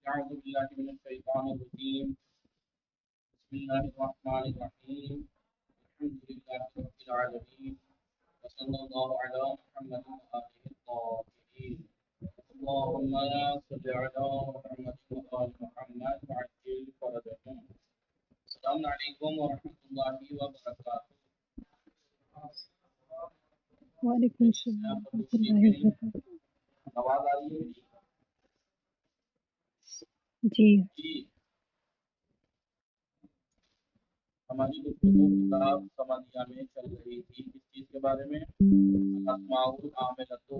अऊज़ु बिल्लाहि मिनश शैतानिर रजीम बिस्मिल्लाहिर रहमानिर रहीम अल्हम्दुलिल्लाहि रब्बिल आलमीन व सल्लल्लाहु अला मुहम्मदिन व आलिहि ताहिरीन अल्लाहुम्मा सल्लि अला मुहम्मद व आलि मुहम्मद व अज्जिल फरजहुम। अस्सलामु अलैकुम व रहमतुल्लाहि व बरकातुहू। वालेकुम सलाम रहमतुल्लाहि व बरकातहू। आवाज आ रही है मेरी? जी जी, हमारी गुफ्तगू किताब समनिया में चल रही थी किस चीज के बारे में? अस्माउल आमिलतु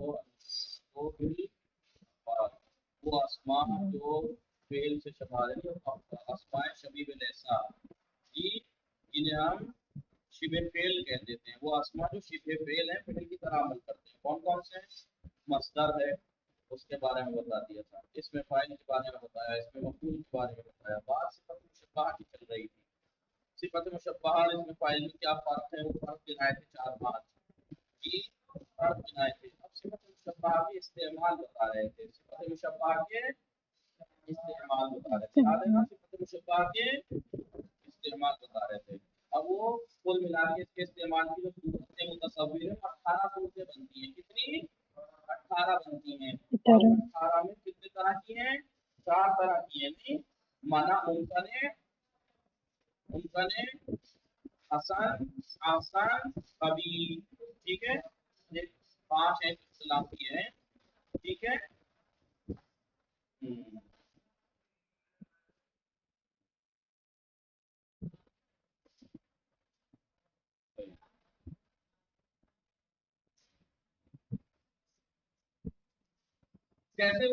को बिल अफ़आल। वो अस्मा जो फेल से शबाह है, अस्माए शबीह बिल ऐसा जी, जिन्हें हम शिबे फेल कह देते हैं। वो अस्मा जो शिबे फेल है, फेल की तरह अमल करते हैं। कौन कौन से? मस्दर है, उसके बारे में बता दिया था। इसमें फाइल के बारे में बताया, इसमें मफूल के बारे में बताया। बात सिफत मुशब्बहा की चल रही थी। सिफत मुशब्बहा इसमें फाइल में क्या फर्क है? वो फर्क गिनाए थे 4-5 जी, फर्क गिनाए थे। अब सिफत मुशब्बहा के इस्तेमाल बता रहे थे। सिफत मुशब्बहा के इस्तेमाल बता रहे थे। याद है ना? सिफत मुशब्बहा के इस्तेमाल बता रहे थे। अब वो कुल मिला के इसके इस्तेमाल की जो सूरतें मुतसव्विर है, 18 सूरतें बनती हैं। कितनी? 18 बनती हैं। और 18 में कितने तरह की हैं? 4 तरह की हैं। नहीं माना मुमतने, हसन, आसान, कबीर। ठीक है, ये 5 है, इख्तिलाफी है। ठीक है। कैसे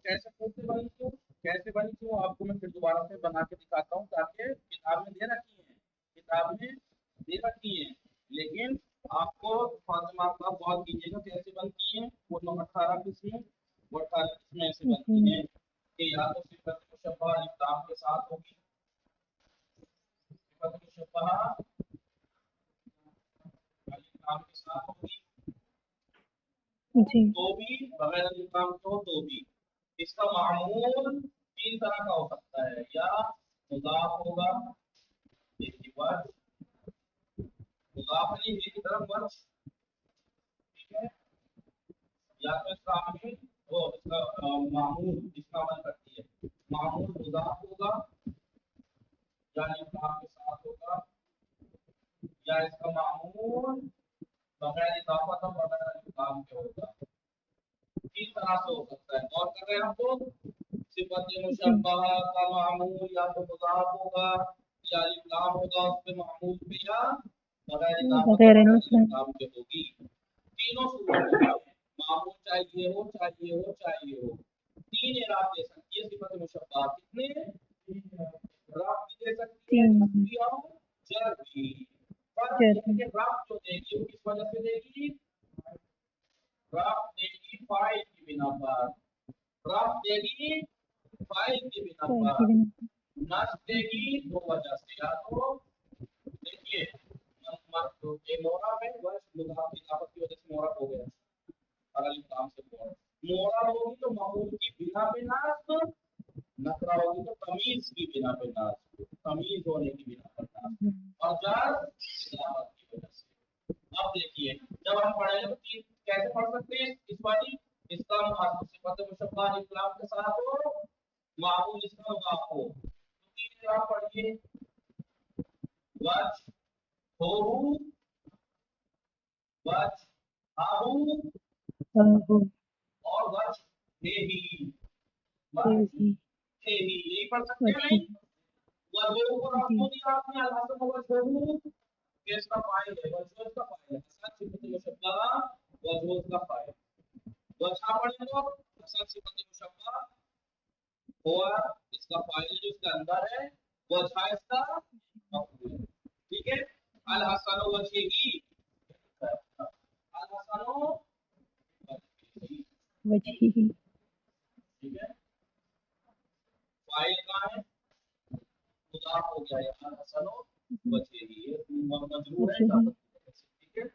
कैसे पूछते बनी क्यों? कैसे बनी क्यों? आपको मैं फिर दोबारा से बना के दिखाता हूँ, ताकि किताब में दे रखी है, किताब में दे रखी है, लेकिन आपको फातिमा का गौर कीजिएगा कैसे बनती है। वो 18 किस्में, वो 18 किस्में ऐसे बनती हैं कि या तो सिफत मुशब्बहा इस्लाम के साथ होगी, सिफत मुशब्बहा इस्लाम के साथ होगी, जी तो भी बगैर इस्लाम तो भी। इसका मामूल 3 तरह का हो सकता है। या मुदाफ होगा, एक वज, मुदाफ नहीं एक तरफ वज। ठीक है। या तो इसका आमिल वो इसका मामूल इसका अमल करती है। मामूल मुदाफ होगा, यानी इस्लाम के साथ होगा, या इसका मामूल बगैर इजाफत और बगैर इस्लाम के होगा। 3 तरह से हो सकता है। और कर रहे हैं हम लोग सिफत मुशब्बहा का मामूल या तो मुदाफ होगा, या इस्लाम होगा उसके मामूल पे, या बगैर इजाफत और बगैर बगैर इस्लाम। इस्लाम के होगी। तीनों सूरतों में मामूल चाहिए हो, चाहिए हो, चाहिए हो, 3 इराब दे सकती है सिफत मुशब्बहा। कितने? राब भी दे सकती है, नस्ब भी और जर भी। पर ये राब जो देगी वो किस वजह से देगी? राब देगी फाइल की बिना पर, राब देगी फाइल की बिना पर, नस्ब देगी 2 वजह से। या तो देखिए ये मोरा में वर्ष मुदाफ इजाफत की वजह से मोरा हो गया, अलग काम से मोरा होगी तो मामूल की बिना पे नास्ब, नकरा होगी तो तमीज की बिना पे नास्ब, तमीज होने की बिना पर नास्ब, और जार इजाफत की वजह से। अब देखिए जब हम पढ़ेंगे तो कैसे पढ़ सकते हैं इस वाली? इसका सिफत मुशब्बहा इस्लाम के साथ हो, मामूल इसका मुदाफ हो, तो 3 जवाब पढ़िए। वज हो, वज आहू, और वज ही, वज ही यही पढ़ सकते हैं। नहीं वजह को रास्तों दिया आपने अल्लाह वजह के इसका फाइल है, वजह इसका फाइल है। हसन सिफत मुशब्बहा वजह इसका फाइल। वजह पढ़े तो हसन सिफत मुशब्बहा हुआ इसका फाइल जो इसके अंदर है, वजह इसका मफूल। ठीक है। अल हसन वजही, अल हसन वजही। ठीक है। फाइल कहाँ है? मुदाफ हो गया है अल हसन वजही, ये मजरूर है इजाफत। ठीक है।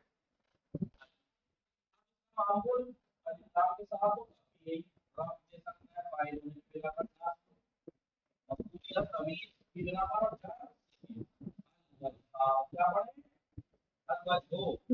मामूल इस्लाम के साथ हो, यही राब दे सकता है फाइल होने के लिए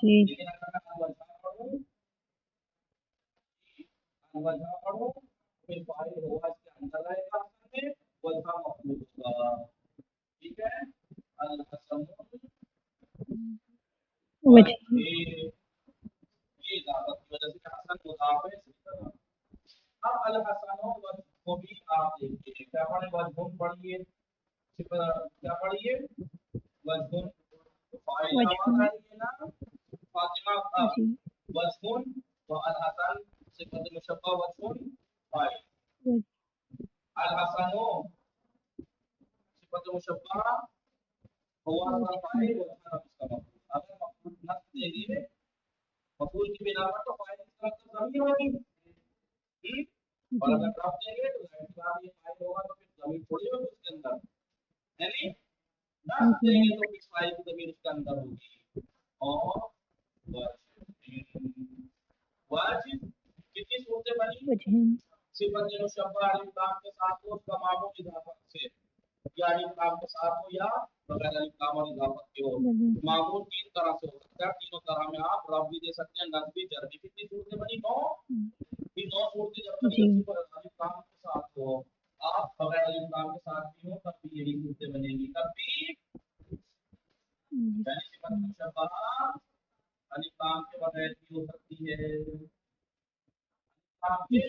जी ठीक है। वजह ये इजाफत की वजह से हसन मुदाफ है इसी तरह। अब अल हसनो वज को भी आप देखिए क्या पढ़े वजहुन पढ़िए क्या पढ़िए वजहुन फाइल आवाज आ रही है ना फातिमा जी वजहुन व अल हसन सिफत मुशब्बा वजहुन फाइल अल हसनो सिफत मुशब्बा हुआ फाइल व हसन उसका मफूल अगर मफूल नस देंगे मफूल की बिना पर तो फाइल इसका जमीर होगी और अगर ड्रॉप देंगे तो जाहिर सी बात ये फाइल होगा तो फिर जमीर थोड़ी होगी उसके अंदर यानी नस देंगे तो फिर फाइल की जमीर उसके अंदर होगी और वाजिब कितनी सूरतें बनी सिफत मुशब्बा अलिफ लाम के साथ हो उसका मामूल इजाफत से या अलिफ लाम के साथ हो या बगैर अलिफ लाम और इजाफत के हो मामूल तीन तरह से हो सकता है तीनों तरह में आप रब भी दे सकते हैं नस्ब भी जर भी कितनी सूरतें बनी 9 फिर 9 सूरतें जब बनी सिफत अलिफ लाम के साथ हो आप बगैर अलिफ लाम के साथ भी हो तब भी यही सूरतें बनेगी तब भी यानी सिफत मुशब्बा अलिफ लाम के बगैर भी हो सकती है आपके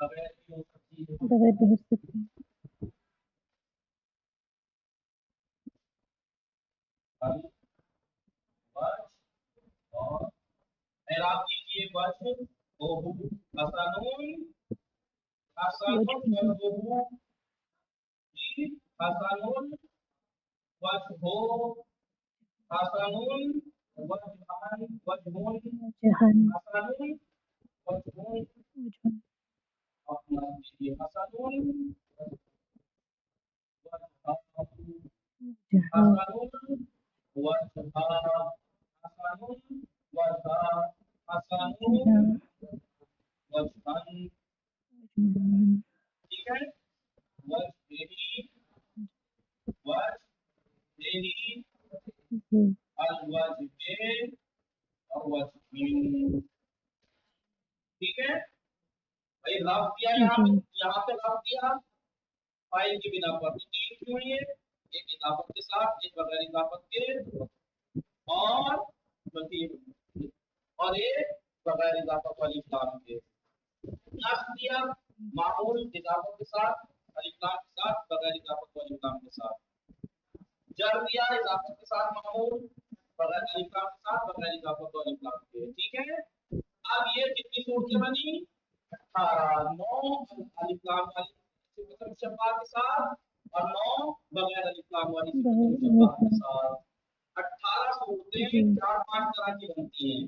बगैर भी हो सकती है बगैर भी हो सकती है और एराब कीजिए वज्ह ओहु हसनुन हसनुन वज्हुहु जी हसनुन वज्हो हसनुन वज्हान वज्हुन हसनुन वज्हुन अपना कीजिए हसनुन हसनुन वज्हा हसनुन वज्हा हसनुन वज्हन ठीक है वज्ही वज्ही अलवज्हे और वज्हिन ठीक है भाई रफ किया यहाँ पे रफ किया फाइल की बिना पर तो तीन क्यों है एक इजाफत के साथ एक बगैर इजाफत के और और एक बगैर इजाफत वाली इस्लाम के नस्ब दिया मामूल इजाफत के साथ अलिफ लाम के साथ बगैर इजाफत वाली इस्लाम के साथ जर दिया इजाफत के साथ मामूल बगैर अलिफ लाम के साथ बगैर इजाफत वाली इस्लाम के ठीक है अब ये कितनी सूरतें बनी 18 9 अलिफ लाम वाली सिफत मुशब्बा के साथ और 9 बगैर अलिफ लाम वाली सिफत मुशब्बा के साथ 18 सूरतें 4-5 तरह की बनती हैं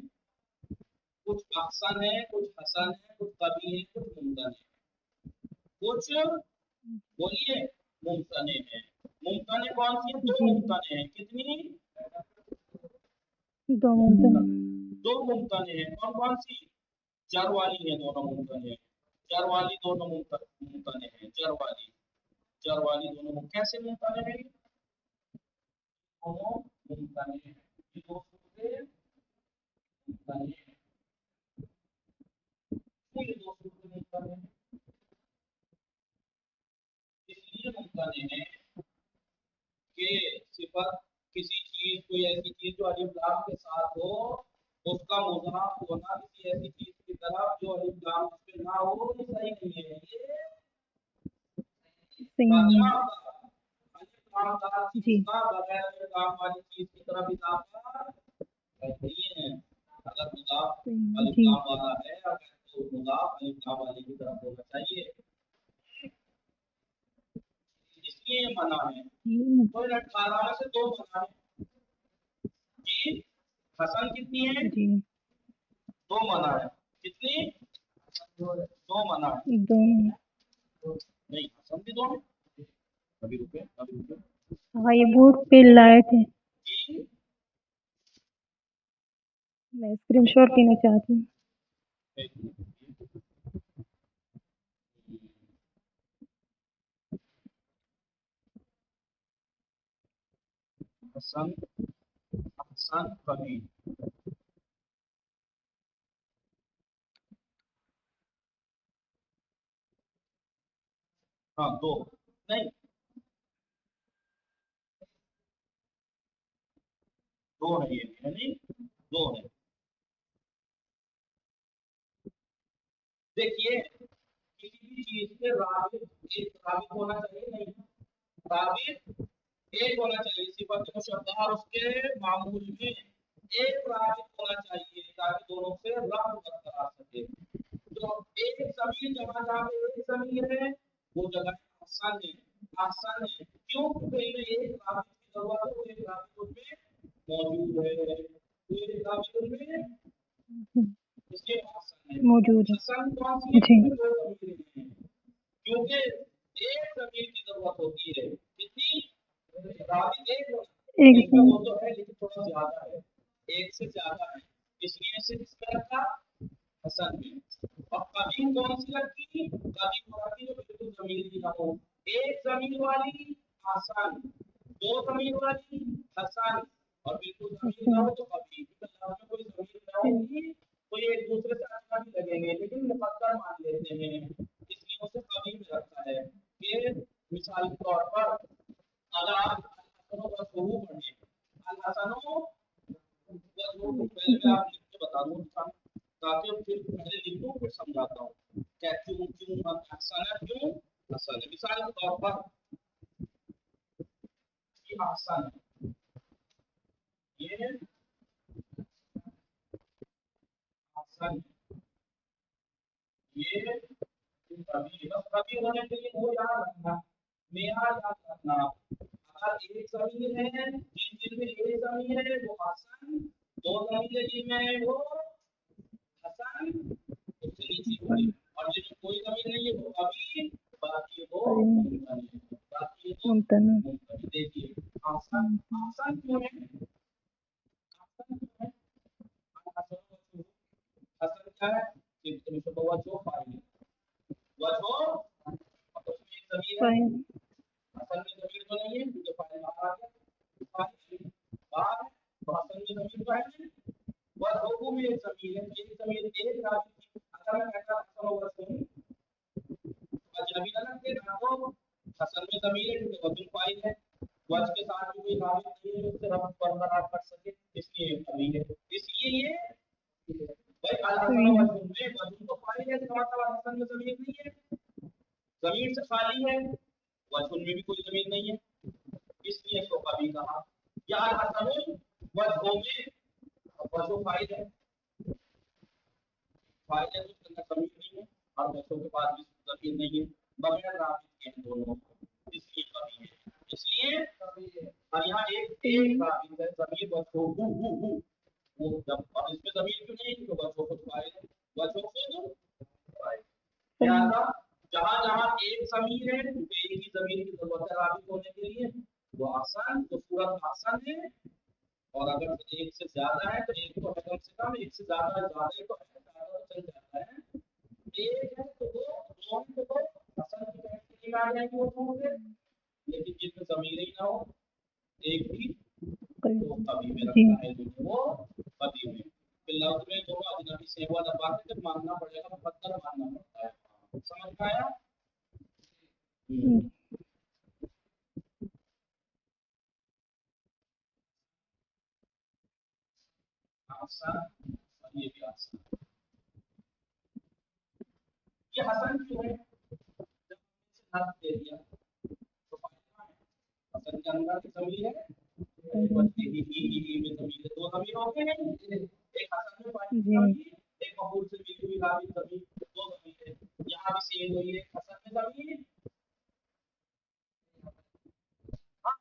कुछ अहसन है कुछ हसन है कुछ कभी है कुछ मुमतन है कुछ बोलिए मुमतने हैं मुमतने कौन सी है दो मुमतने हैं कितनी दो मुमतने हैं कौन कौन सी जर वाली है दोनों मुमतने हैं जर वाली दोनों मुमतने हैं जर वाली दोनों कैसे मुमतने हैं दोनों मुमतने हैं ये दो सूरतें मुमतने हैं ये दो सूरतें मुमतने हैं इसलिए मुमतने हैं कि सिफत किसी चीज कोई ऐसी चीज जो अलिफ लाम के साथ हो उसका मुजाफ होना किसी ऐसी चीज की तरफ जो अलिफ लाम उस पे ना हो ये सही नहीं है ये फातिमा अलिफ लाम का चीज का बगैर अलिफ लाम वाली चीज की तरफ इजाफा नहीं है अगर मुजाफ अलिफ लाम वाला है अगर तो मुजाफ अलिफ लाम वाली की तरफ होना चाहिए इसलिए ये मना है तो 18 में से 2 मना है जी हसन कितनी है 2 मना है कितनी 2 मना है नहीं हसन भी 2 है अभी रुके हाँ ये बोर्ड पे लाए थे जी मैं स्क्रीनशॉट लेना चाहती हूँ हसन, हसन कभी। हाँ दो नहीं, दो है ये, यानी दो है। देखिए किसी भी चीज के राबित, एक राबित होना चाहिए, नहीं राबित एक होना चाहिए, सिफत मुशब्बह और उसके मामूल में एक राबित होना चाहिए ताकि दोनों से रब्त बरकरार सके। तो एक जमीन, जहां जहां पे एक जमीन है वो जगह आसान है, आसान है क्यों, क्योंकि इनमें एक राबित की जरूरत है, वो एक राबित उसमें मौजूद है, तो एक राबित उसमें इसलिए आसान है। मौजूद है। आसान कौन सी है, जी। इसमें दो जमीन है, क्योंकि एक जमीन की जरूरत होती है, कितनी राबित एक एक इसमें वो तो है लेकिन थोड़ा ज्यादा है, एक से ज्यादा है, इसलिए इसे किस तरह का हसन में। और कभी कौन सी लगती, कभी वाली जो बिल्कुल जमीन की ना हो, एक जमीन वाली आसान, दो जमीन वाली हसन, और बिल्कुल जमीन ना हो तो कभी, में कोई जमीन ना होगी तो ये एक दूसरे से अच्छा भी लगेंगे लेकिन मुकद्दर मान लेते हैं, इसलिए उसे कभी में रखा है। कि मिसाल के तौर पर अगर आप हसनों का शुरू पढ़े, अल हसनों पहले मैं आप लिख के बता दूं ताकि फिर पहले लिख दूं फिर समझाता हूँ क्या क्यों क्यों हसन है, क्यों हसन है। मिसाल के तौर पर ये हसन है, ये हसन, ये कभी, बस कभी होने के लिए वो याद रखना, मेरा याद रखना। अगर एक जमीन है जिन जिनमें एक जमीन है वो हसन, दो जमीन है जिनमें है वो हसन, उससे नीचे होगी, और जिसमें कोई जमीन नहीं है वो कभी, बाकी वो मुमतन है, बाकी ये तो मुमतन। मुमतन। देखिए हसन, हसन क्यों है, हसन क्यों है, हसन क्या है, सिर्फ तो जो फाइल वजो, और उसमें एक जमीन है, असल में जमीन तो नहीं है क्योंकि फाइल बाहर आ गया, फाइल बाहर है तो असल में जमीन तो है नहीं, वजो में एक जमीन है, एक जमीन एक राशि की, अगर मैं कहता हूं वजो अजनबी अलग थे ना, तो असल में जमीन है क्योंकि वजन फाइल है, वज के साथ भी कोई राबित नहीं है जो उससे रब्त बरकरार कर सके, इसलिए कभी है, इसलिए ये भाई अल हसन वजन में वजन तो फाइल है, इसका मतलब असल में जमीन नहीं है, जमीन से खाली है, वजन में भी कोई जमीन नहीं है, इसलिए इसको कभी कहा। या अल हसन वजो में, वजो फाइल है, फाइल है तो उसके अंदर जमीन नहीं है, और वजो के पास भी जमीन नहीं है, बगैर राबित के दोनों, इसलिए कभी है, इसलिए कभी है। और यहाँ एक राबित है जमीन वजो हु, वो जब, और इसमें जमीन क्यों नहीं, क्योंकि वजो खुद फाइल है, वजो खुद फाइल। लिहाजा जहां जहां एक जमीन है तो एक ही जमीन की जरूरत है राबित होने के लिए, वो आसान, तो सूरत आसान है, और अगर एक से ज्यादा है तो एक तो है कम से कम, एक से ज्यादा है, ज्यादा ही तो है, ज्यादा तो चल जाता है, एक है तो दो, दो है तो दो, असल की कैटेगरी में आ जाएंगे वो होंगे, लेकिन जिसमें जमीन ही ना हो एक भी, तो कभी में रखता है जो वो कभी में, फिर लफ्ज में जो अजनबी से हुआ दबा के जब मानना पड़ेगा मुकद्दर मानना पड़ता है, समझ में आया। आसान, ये भी आसान, ये हसन क्यों है, जब हमने हक दे दिया तो फायदा है, हसन के अंदर की जमीन है, बच्चे ही में जमीन है, दो जमीन हो गए हैं, एक हसन में फायदा की जमीन, एक मकबूल से मिली हुई राबित जमीन, दो जमीन है, यहाँ भी सेम हुई है, हसन में जमीन, हाँ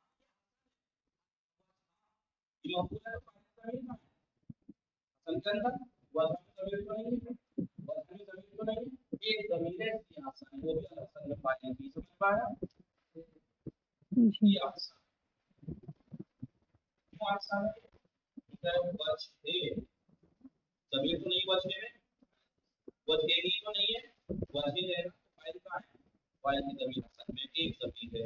ये मकबूल है तो फायदा जमीन है, हसन के अंदर वजन में जमीन तो नहीं है, वजन में जमीन तो नहीं है, एक जमीन है इसलिए आसान है, वो भी हसन में फायदा की, समझ पाया। ये आसान, क्यों आसान है, बचते जमीन तो नहीं, बचने में बचेगी तो नहीं है, बचे है ना, फाइल का है, फाइल की जमीन असल में एक जमीन है,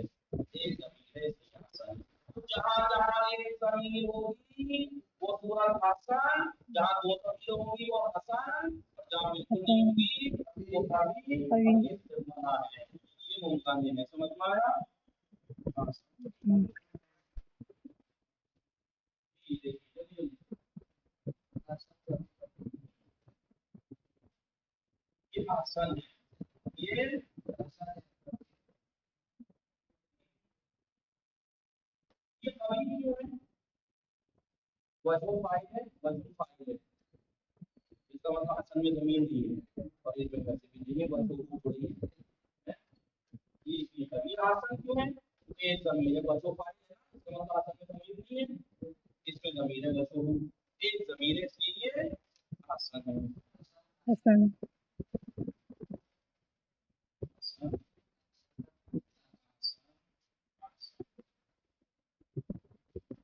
एक जमीन है इसलिए आसान है। तो जहां जहां एक जहाँ दो तब्दील होंगी वो हसन, और जहाँ बिल्कुल नहीं होगी वो कभी और ये फिर मना है, ये मुमकिन है। समझ में आया? हाँ, ये आसान है, ये कभी नहीं है, वजह फाइल है, वजह फाइल है, इसका मतलब असल में जमीन नहीं है और इसमें वैसे भी नहीं है, वजह थोड़ी है। ये कभी आसान क्यों है? ये जमीन है, वजह फाइल है, इसका मतलब असल में जमीन नहीं है, इसमें जमीन है, वजह एक जमीन है, इसलिए ये आसान है। हसन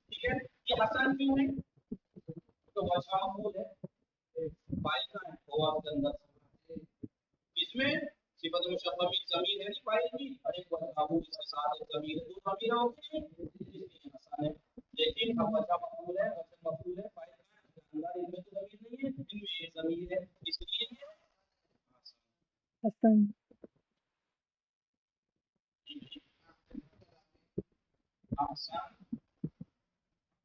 ठीक है, ये आसान क्यों है? तो वजह मकबूल है, फाइल का है वो आपके अंदर, इसमें सिफत मुशब्बह में ज़मीर है नहीं फाइल की, और एक वजह इसके साथ एक ज़मीर है, दो ज़मीर होते हैं, इसलिए आसान है। लेकिन अब वजह मकबूल है, वजह मकबूल है, फाइल का अंदर इनमें तो ज़मीर नहीं है, इनमें एक ज़मीर है, इसलिए ये हसन आसान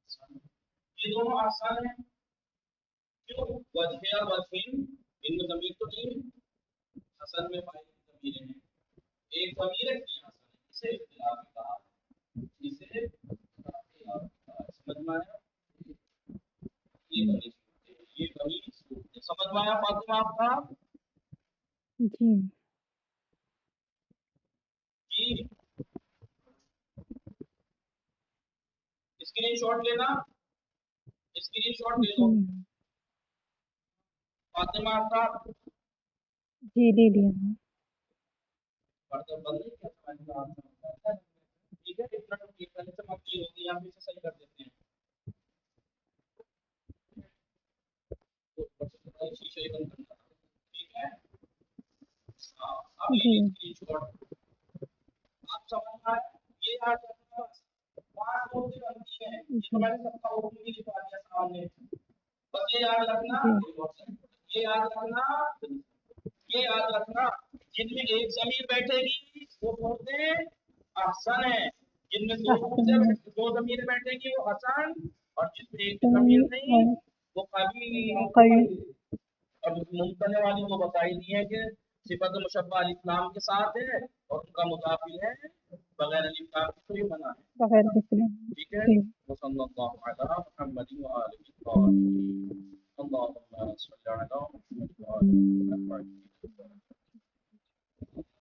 आसान, ये दोनों आसान है। क्यों? वजह और वजहिन इनमें ज़मीर तो नहीं है, असल में फाइल की ज़मीरें हैं, एक ज़मीर है, इसलिए आसान है, इसे इख्तिलाफ कहा, इसे समझ में आया? ये बनी ये बनी समझ में आया फातिमा आपका? जी जी, स्क्रीनशॉट लेना, स्क्रीनशॉट ले जी लो फातिमा आपका। जी ले लिया मैंने। बर्तन बंद नहीं किया समझ में आता है। ठीक है, इतना तो ठीक है, समाप्ति होगी, यहाँ पे सही कर देते हैं। तो शीशे ही बंद करना, ठीक है। हाँ, अब जी ये स्क्रीनशॉट आप समझ में आया, ये याद रखना बस, 5 नोट से बनती है, ये तो जी मैंने सबका हुक्म भी लिखवा दिया सामने, बस ये याद रखना, जी ये याद रखना, ये याद रखना, जिनमें एक जमीर बैठेगी वो बोलते आसान है, जिनमें हसन दो जमीरें बैठेगी वो हसन, और जिसमें एक कवी जमीर नहीं और वो कभी। कवी और मुमकिन वाली तो बताई दी है कि सिफत मुशब्बह अल इस्लाम के साथ है और उनका मुकाबिल है बगैर अल इस्लाम के, तो ये मना है। बगैर किसी ठीक है, जी वसल्लल्लाहु अला मुहम्मद व आलिहि व सल्लल्लाहु अलैहि वसल्लम।